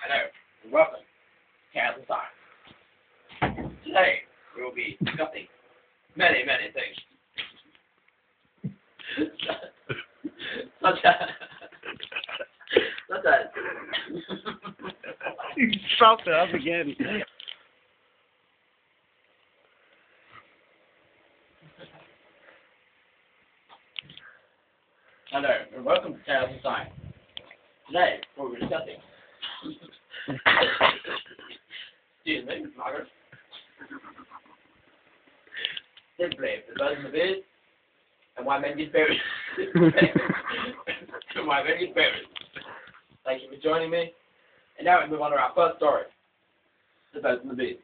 Hello, and welcome to Chaos and Science. Today, we will be discussing many things. such as... You chopped it up again. Hello, and welcome to Chaos and Science. Today, we'll be discussing... Excuse me, Margaret. Simply, the birds and the bees, and why men get buried. And why men get buried. Thank you for joining me. And now we move on to our first story. The birds and the bees.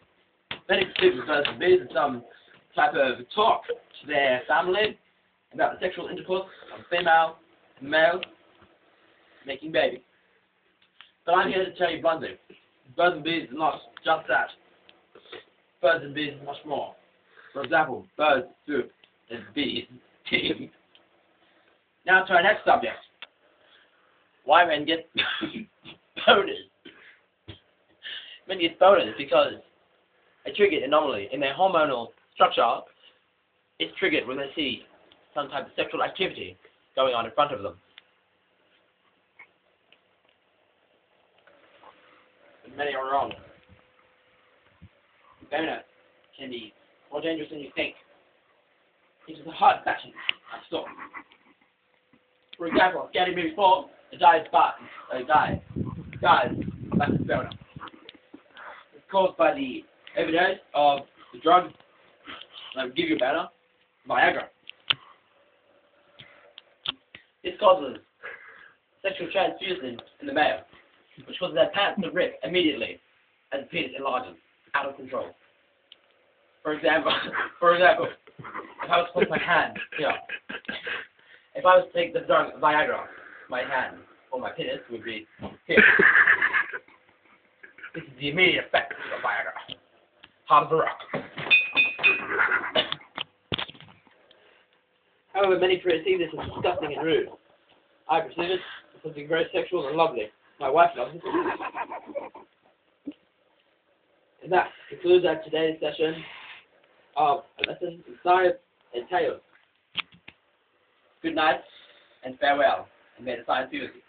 Many sleep with birds and bees in some type of talk to their family about the sexual intercourse of female and male making babies. But I'm here to tell you bluntly, birds and bees is not just that. Birds and bees is much more. For example, birds, soup, and bees, tea. Now to our next subject. Why men get boners. Men get boners because a triggered anomaly in their hormonal structure is triggered when they see some type of sexual activity going on in front of them. But many are wrong. Boner can be more dangerous than you think. It is a hard fashion of sort. For example, getting me before a guy's massive boner. It's caused by the overdose of the drug that will give you a boner, Viagra. This causes sexual transfusion in the male, which causes their pants to rip immediately as the penis enlarges, out of control. For example, if I was to put my hand here, if I was to take the drug Viagra, my hand or my penis would be here. This is the immediate effect of Viagra. Hard as a rock. However, many perceive this as disgusting and rude. I perceive it as something very sexual and lovely. My wife loves it. And that concludes our today's session of a lesson in science and tales. Good night and farewell, and may the science be with you.